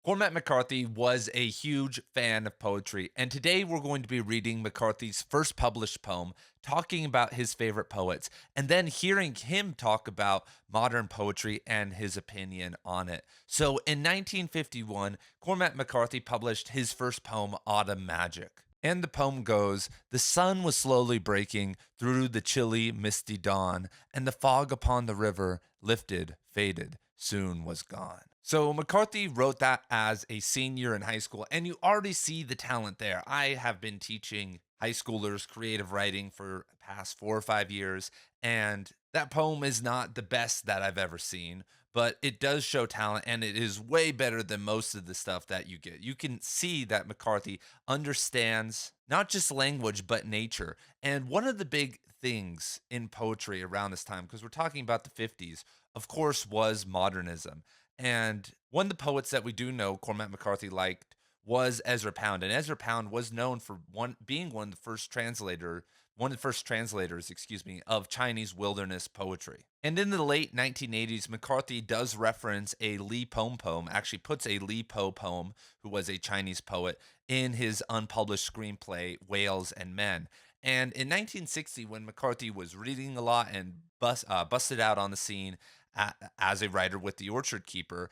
Cormac McCarthy was a huge fan of poetry, and today we're going to be reading McCarthy's first published poem, talking about his favorite poets, and then hearing him talk about modern poetry and his opinion on it. So in 1951, Cormac McCarthy published his first poem, Autumn Magic. And the poem goes, the sun was slowly breaking through the chilly, misty dawn, and the fog upon the river lifted, faded, soon was gone. So McCarthy wrote that as a senior in high school, and you already see the talent there. I have been teaching high schoolers creative writing for the past 4 or 5 years, and that poem is not the best that I've ever seen, but it does show talent, and it is way better than most of the stuff that you get. You can see that McCarthy understands not just language, but nature. And one of the big things in poetry around this time, because we're talking about the 50s, of course, was modernism. And one of the poets that we do know Cormac McCarthy liked was Ezra Pound. And Ezra Pound was known for being one of the first translators, excuse me, of Chinese wilderness poetry. And in the late 1980s, McCarthy does reference a Li Po poem, actually puts a Li Po poem, who was a Chinese poet, in his unpublished screenplay, Whales and Men. And in 1960, when McCarthy was reading a lot and busted out on the scene as a writer with The Orchard Keeper,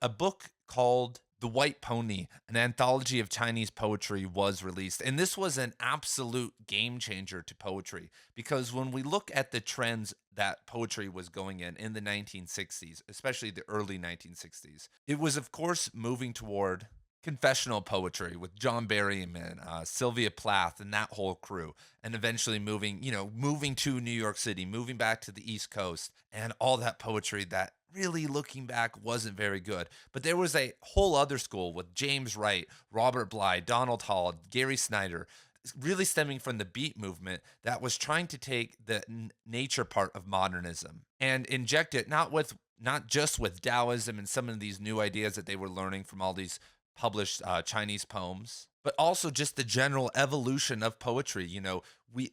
a book called The White Pony, an anthology of Chinese poetry, was released. And this was an absolute game changer to poetry because when we look at the trends that poetry was going in the 1960s, especially the early 1960s, it was, of course, moving toward confessional poetry with John Berryman, Sylvia Plath, and that whole crew, and eventually moving to New York City, moving back to the East Coast, and all that poetry that really looking back wasn't very good. But there was a whole other school with James Wright, Robert Bly, Donald Hall, Gary Snyder, really stemming from the beat movement that was trying to take the nature part of modernism and inject it not just with Taoism and some of these new ideas that they were learning from all these published Chinese poems, but also just the general evolution of poetry.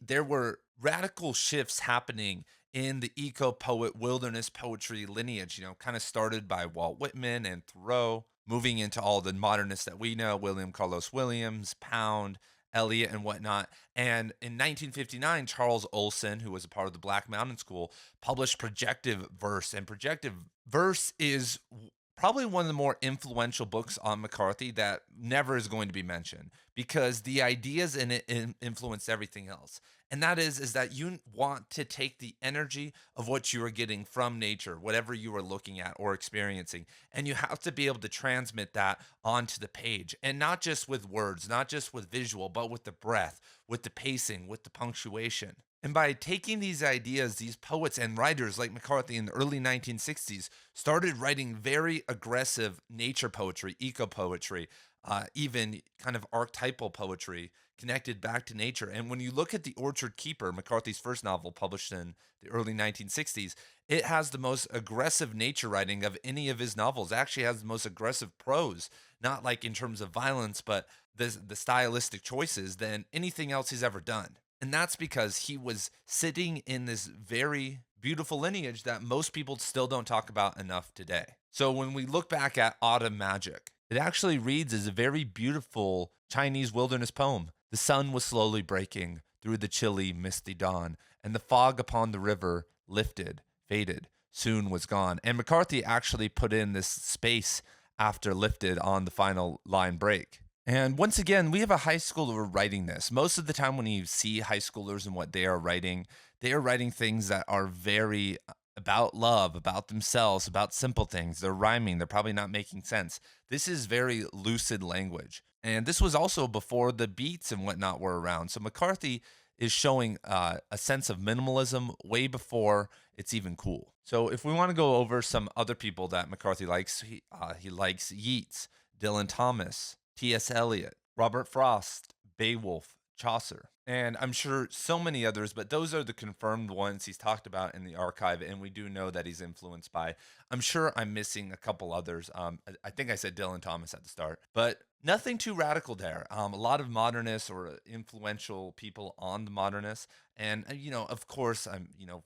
There were radical shifts happening in the eco poet wilderness poetry lineage. Kind of started by Walt Whitman and Thoreau, moving into all the modernists that we know, William Carlos Williams, Pound, Eliot, and whatnot. And in 1959, Charles Olson, who was a part of the Black Mountain School, published Projective Verse. And Projective Verse is probably one of the more influential books on McCarthy that never is going to be mentioned because the ideas in it influenced everything else. And that is that you want to take the energy of what you are getting from nature, whatever you are looking at or experiencing, and you have to be able to transmit that onto the page. And not just with words, not just with visual, but with the breath, with the pacing, with the punctuation. And by taking these ideas, these poets and writers like McCarthy in the early 1960s started writing very aggressive nature poetry, eco poetry, even kind of archetypal poetry connected back to nature. And when you look at The Orchard Keeper, McCarthy's first novel published in the early 1960s, it has the most aggressive nature writing of any of his novels. It actually has the most aggressive prose, not like in terms of violence, but the stylistic choices than anything else he's ever done. And that's because he was sitting in this very beautiful lineage that most people still don't talk about enough today. So when we look back at Autumn Magic, it actually reads as a very beautiful Chinese wilderness poem. The sun was slowly breaking through the chilly, misty dawn, and the fog upon the river lifted, faded, soon was gone. And McCarthy actually put in this space after lifted on the final line break. And once again, we have a high schooler writing this. Most of the time, when you see high schoolers and what they are writing things that are very about love, about themselves, about simple things. They're rhyming, they're probably not making sense. This is very lucid language. And this was also before the beats and whatnot were around. So McCarthy is showing a sense of minimalism way before it's even cool. So if we want to go over some other people that McCarthy likes, he likes Yeats, Dylan Thomas, T.S. Eliot, Robert Frost, Beowulf, Chaucer, and I'm sure so many others, but those are the confirmed ones he's talked about in the archive, and we do know that he's influenced by. I'm sure I'm missing a couple others. I think I said Dylan Thomas at the start, but nothing too radical there. A lot of modernists or influential people on the modernists, and of course,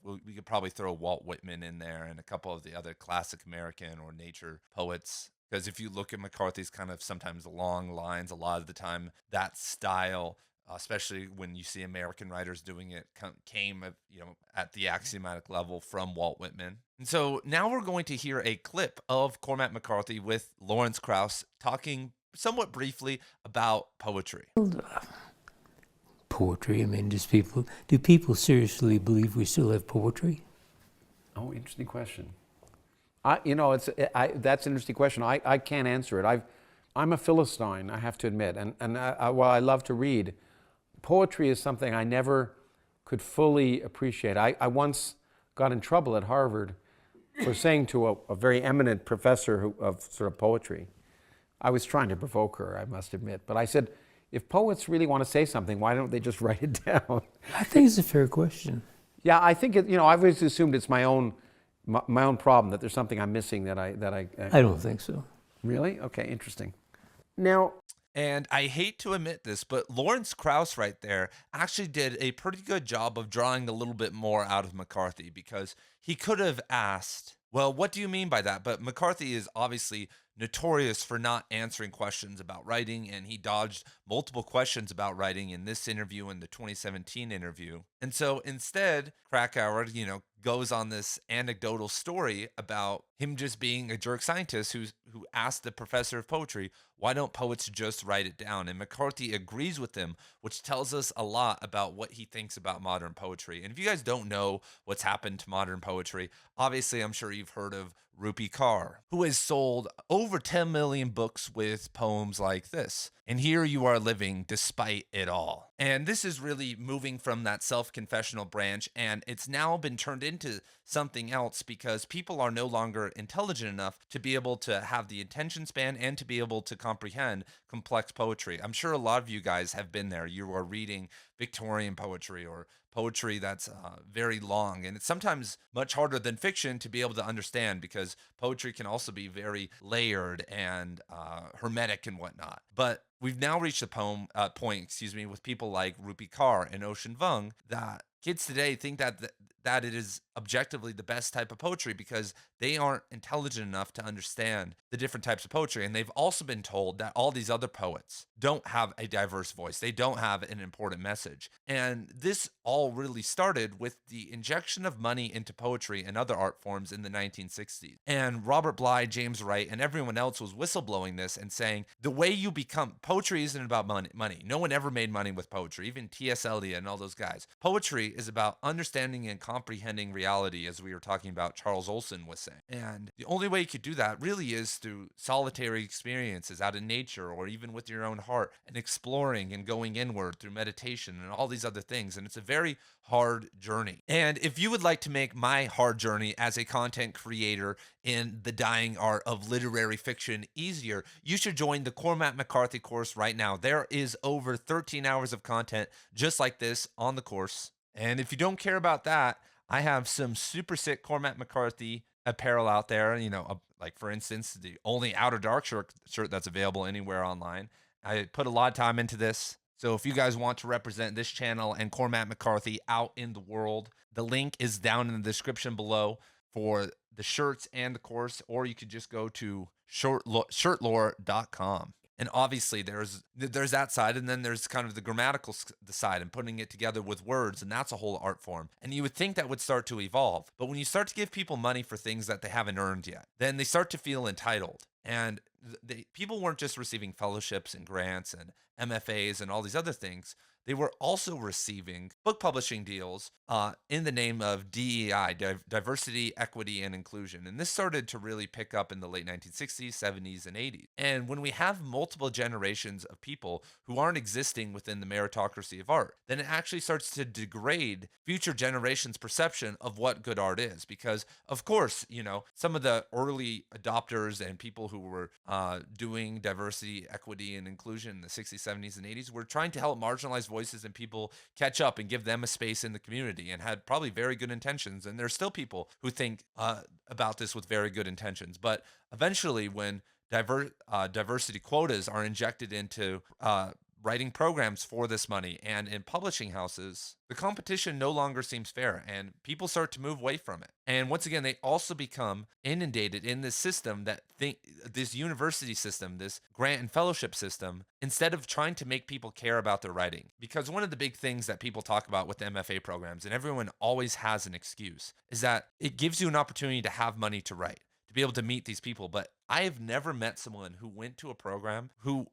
we could probably throw Walt Whitman in there and a couple of the other classic American or nature poets Because if you look at McCarthy's kind of sometimes long lines, a lot of the time that style, especially when you see American writers doing it, came at the axiomatic level from Walt Whitman. And so now we're going to hear a clip of Cormac McCarthy with Lawrence Krauss talking somewhat briefly about poetry. Poetry, I mean, do people seriously believe we still have poetry? Oh, interesting question. That's an interesting question. I can't answer it. I'm a Philistine, I have to admit, and while I love to read, poetry is something I never could fully appreciate. I once got in trouble at Harvard for saying to a very eminent professor of sort of poetry, I was trying to provoke her, I must admit, but I said, if poets really want to say something, why don't they just write it down? I think it's a fair question. Yeah, I think I've always assumed it's my own problem, that there's something I'm missing that I don't think so. Really? Okay, interesting. Now, and I hate to admit this, but Lawrence Krauss right there actually did a pretty good job of drawing a little bit more out of McCarthy, because he could have asked, well, what do you mean by that? But McCarthy is obviously notorious for not answering questions about writing, and he dodged multiple questions about writing in this interview and the 2017 interview. And so instead, Krakauer, goes on this anecdotal story about him just being a jerk scientist who asked the professor of poetry, why don't poets just write it down? And McCarthy agrees with him, which tells us a lot about what he thinks about modern poetry. And if you guys don't know what's happened to modern poetry, obviously I'm sure you've heard of Rupi Kaur, who has sold over 10 million books with poems like this. And here you are living despite it all. And this is really moving from that self-confessional branch, and it's now been turned into something else because people are no longer intelligent enough to be able to have the attention span and to be able to comprehend complex poetry. I'm sure a lot of you guys have been there. You are reading Victorian poetry or poetry that's very long, and it's sometimes much harder than fiction to be able to understand, because poetry can also be very layered and hermetic and whatnot. But we've now reached a point, with people like Rupi Kaur and Ocean Vuong, that kids today think that it is objectively the best type of poetry because they aren't intelligent enough to understand the different types of poetry. And they've also been told that all these other poets don't have a diverse voice. They don't have an important message. And this all really started with the injection of money into poetry and other art forms in the 1960s. And Robert Bly, James Wright, and everyone else was whistleblowing this and saying, the way you become, poetry isn't about money. No one ever made money with poetry, even T.S. Eliot and all those guys. Poetry is about understanding and comprehending reality, as we were talking about, Charles Olson was saying. And the only way you could do that really is through solitary experiences out in nature, or even with your own heart, and exploring and going inward through meditation and all these other things. And it's a very hard journey. And if you would like to make my hard journey as a content creator in the dying art of literary fiction easier, you should join the Cormac McCarthy course right now. There is over 13 hours of content just like this on the course. And if you don't care about that, I have some super sick Cormac McCarthy apparel out there, like for instance, the only Outer Dark shirt that's available anywhere online. I put a lot of time into this. So if you guys want to represent this channel and Cormac McCarthy out in the world, the link is down in the description below for the shirts and the course, or you could just go to shirtlore.com. And obviously there's that side, and then there's kind of the grammatical side and putting it together with words, and that's a whole art form. And you would think that would start to evolve. But when you start to give people money for things that they haven't earned yet, then they start to feel entitled. And people weren't just receiving fellowships and grants and MFAs and all these other things. They were also receiving book publishing deals in the name of DEI, diversity, equity, and inclusion. And this started to really pick up in the late 1960s, 70s, and 80s. And when we have multiple generations of people who aren't existing within the meritocracy of art, then it actually starts to degrade future generations' perception of what good art is. Because, of course, some of the early adopters and people who were doing diversity, equity, and inclusion in the 60s, 70s, and 80s were trying to help marginalized voices and people catch up and give them a space in the community, and had probably very good intentions. And there's still people who think about this with very good intentions. But eventually, when diversity quotas are injected into writing programs for this money and in publishing houses, the competition no longer seems fair and people start to move away from it. And once again, they also become inundated in this system this university system, this grant and fellowship system, instead of trying to make people care about their writing. Because one of the big things that people talk about with the MFA programs, and everyone always has an excuse, is that it gives you an opportunity to have money to write, to be able to meet these people. But I have never met someone who went to a program who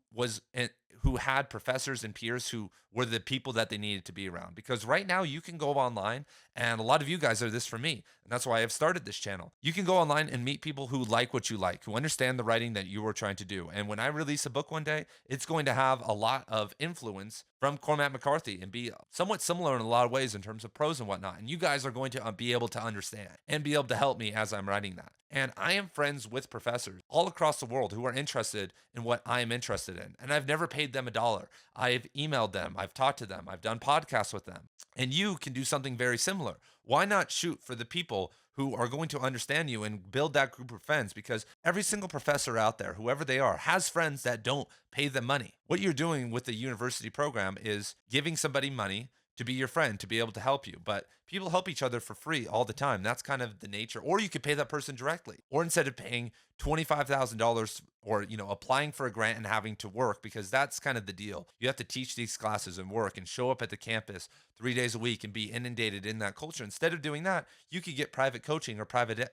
had professors and peers who were the people that they needed to be around. Because right now you can go online, and a lot of you guys are this for me, and that's why I've started this channel. You can go online and meet people who like what you like, who understand the writing that you were trying to do. And when I release a book one day, it's going to have a lot of influence from Cormac McCarthy and be somewhat similar in a lot of ways in terms of prose and whatnot. And you guys are going to be able to understand and be able to help me as I'm writing that. And I am friends with professors all across the world who are interested in what I am interested in. And I've never paid them $1. I've emailed them, I've talked to them, I've done podcasts with them. And you can do something very similar. Why not shoot for the people who are going to understand you and build that group of friends? Because every single professor out there, whoever they are, has friends that don't pay them money. What you're doing with the university program is giving somebody money to be your friend, to be able to help you. But people help each other for free all the time. That's kind of the nature. Or you could pay that person directly. Or instead of paying $25,000 or, applying for a grant and having to work, because that's kind of the deal. You have to teach these classes and work and show up at the campus 3 days a week and be inundated in that culture. Instead of doing that, you could get private coaching or private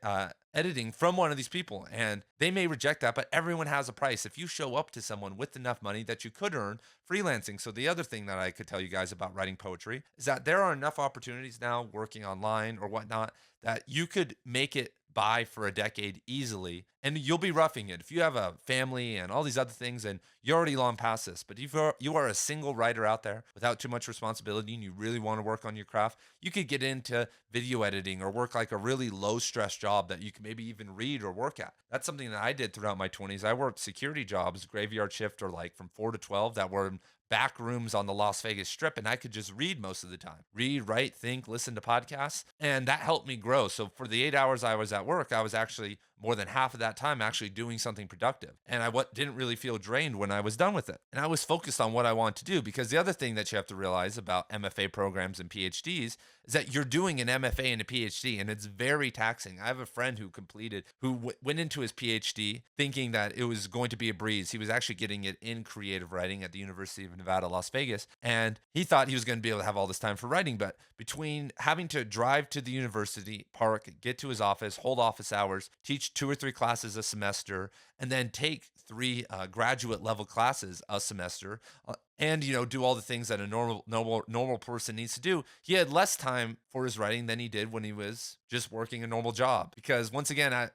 editing from one of these people. And they may reject that, but everyone has a price. If you show up to someone with enough money that you could earn freelancing. So the other thing that I could tell you guys about writing poetry is that there are enough opportunities now working online or whatnot that you could make it by for a decade easily, and you'll be roughing it. If you have a family and all these other things, and you're already long past this, but if you are a single writer out there without too much responsibility and you really want to work on your craft, you could get into video editing or work like a really low stress job that you can maybe even read or work at. That's something that I did throughout my 20s. I worked security jobs, graveyard shift, or like from 4 to 12 that were in back rooms on the Las Vegas Strip, and I could just read most of the time. Read, write, think, listen to podcasts, and that helped me grow. So for the 8 hours I was at work, I was actually more than half of that time actually doing something productive. And I didn't really feel drained when I was done with it. And I was focused on what I want to do, because the other thing that you have to realize about MFA programs and PhDs is that you're doing an MFA and a PhD, and it's very taxing. I have a friend who went into his PhD thinking that it was going to be a breeze. He was actually getting it in creative writing at the University of Nevada, Las Vegas. And he thought he was going to be able to have all this time for writing. But between having to drive to the university park, get to his office, hold office hours, teach 2 or 3 classes a semester, and then take 3 graduate level classes a semester, and do all the things that a normal person needs to do, he had less time for his writing than he did when he was just working a normal job. Because once again,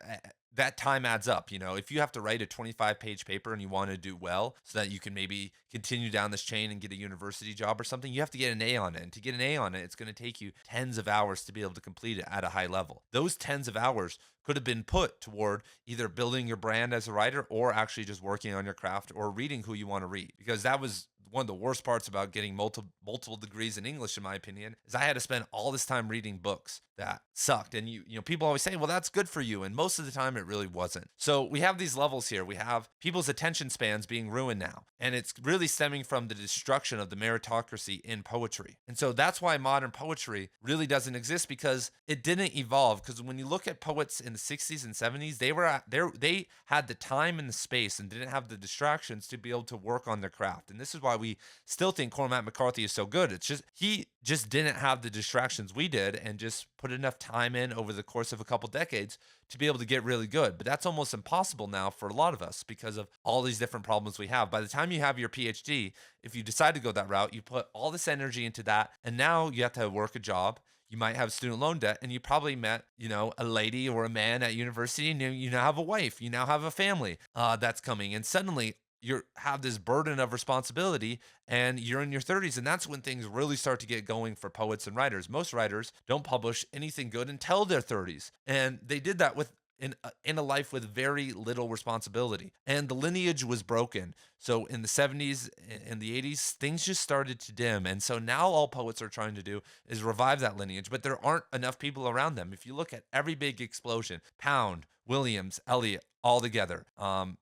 that time adds up. If you have to write a 25-page paper and you want to do well so that you can maybe continue down this chain and get a university job or something, you have to get an A on it. And to get an A on it, it's going to take you tens of hours to be able to complete it at a high level. Those tens of hours could have been put toward either building your brand as a writer or actually just working on your craft or reading who you want to read. Because that was one of the worst parts about getting multiple degrees in English, in my opinion, is I had to spend all this time reading books that sucked. And people always say, well, that's good for you. And most of the time it really wasn't. So we have these levels here. We have people's attention spans being ruined now. And it's really stemming from the destruction of the meritocracy in poetry. And so that's why modern poetry really doesn't exist, because it didn't evolve. Because when you look at poets in the 60s and 70s, they had the time and the space and didn't have the distractions to be able to work on their craft. And this is why we still think Cormac McCarthy is so good. It's just he just didn't have the distractions we did and just put enough time in over the course of a couple decades to be able to get really good. But that's almost impossible now for a lot of us because of all these different problems we have. By the time you have your PhD, if you decide to go that route, you put all this energy into that, and now you have to work a job. You might have student loan debt, and you probably met, a lady or a man at university, and you now have a wife, you now have a family that's coming, and suddenly you have this burden of responsibility, and you're in your 30s, and that's when things really start to get going for poets and writers. Most writers don't publish anything good until their 30s, and they did that in a life with very little responsibility, and the lineage was broken. So in the 70s and the 80s, things just started to dim, and so now all poets are trying to do is revive that lineage, but there aren't enough people around them. If you look at every big explosion, Pound Williams, Eliot, all together.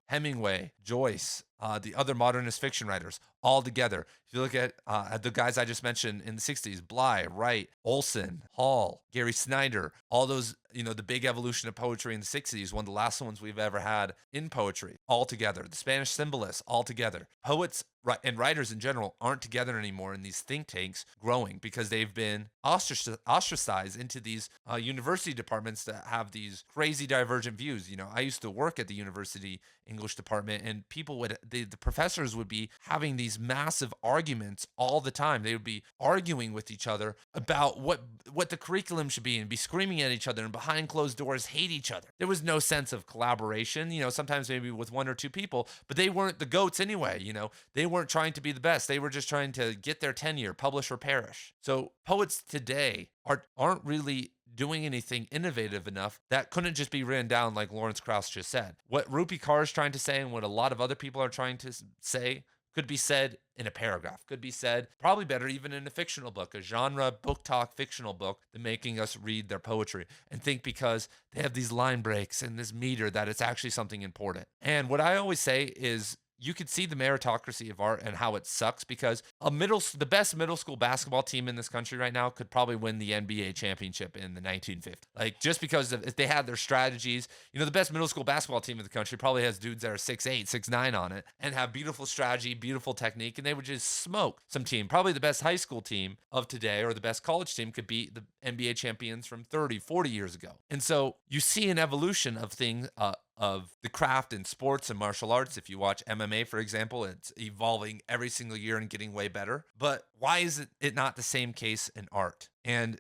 Hemingway, Joyce, the other modernist fiction writers, all together. If you look at the guys I just mentioned in the 60s, Bly, Wright, Olson, Hall, Gary Snyder, all those, the big evolution of poetry in the 60s, one of the last ones we've ever had in poetry, all together. The Spanish symbolists, all together. Poets and writers in general aren't together anymore in these think tanks growing because they've been ostracized into these university departments that have these crazy divergent views. I used to work at the university English department, and the professors would be having these massive arguments all the time. They would be arguing with each other about what the curriculum should be and be screaming at each other and behind closed doors hate each other. There was no sense of collaboration, sometimes maybe with one or two people, but they weren't the goats anyway. They weren't trying to be the best. They were just trying to get their tenure, publish or perish. So poets today aren't really doing anything innovative enough that couldn't just be written down like Lawrence Krauss just said. What Rupi Kaur is trying to say and what a lot of other people are trying to say could be said in a paragraph, could be said probably better even in a fictional book, a genre book talk fictional book, than making us read their poetry and think because they have these line breaks and this meter that it's actually something important. And what I always say is, you could see the meritocracy of art and how it sucks because the best middle school basketball team in this country right now could probably win the NBA championship in the 1950s. Like, just because if they had their strategies, the best middle school basketball team in the country probably has dudes that are 6'8", 6'9" on it and have beautiful strategy, beautiful technique, and they would just smoke some team. Probably the best high school team of today or the best college team could beat the NBA champions from 30, 40 years ago. And so you see an evolution of things, of the craft in sports and martial arts. If you watch MMA, for example, it's evolving every single year and getting way better. But why is it not the same case in art? And,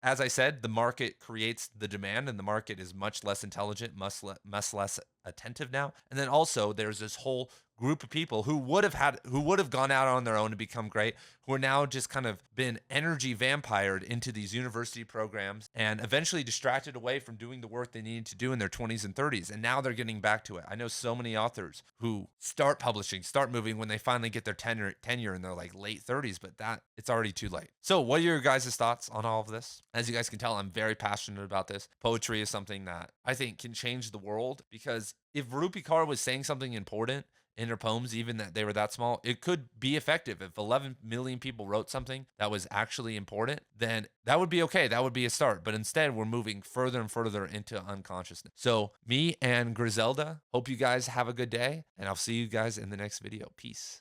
as I said, the market creates the demand, and the market is much less intelligent, much less attentive now. And then also there's this whole group of people who would have gone out on their own to become great, who are now just kind of been energy vampired into these university programs and eventually distracted away from doing the work they needed to do in their 20s and 30s. And now they're getting back to it. I know so many authors who start publishing, start moving when they finally get their tenure in their like late 30s, but it's already too late. So what are your guys' thoughts on all of this? As you guys can tell, I'm very passionate about this. Poetry is something that I think can change the world, because if Rupi Kaur was saying something important in her poems, even that they were that small, it could be effective. If 11 million people wrote something that was actually important, then that would be okay. That would be a start. But instead, we're moving further and further into unconsciousness. So me and Griselda, hope you guys have a good day, and I'll see you guys in the next video. Peace.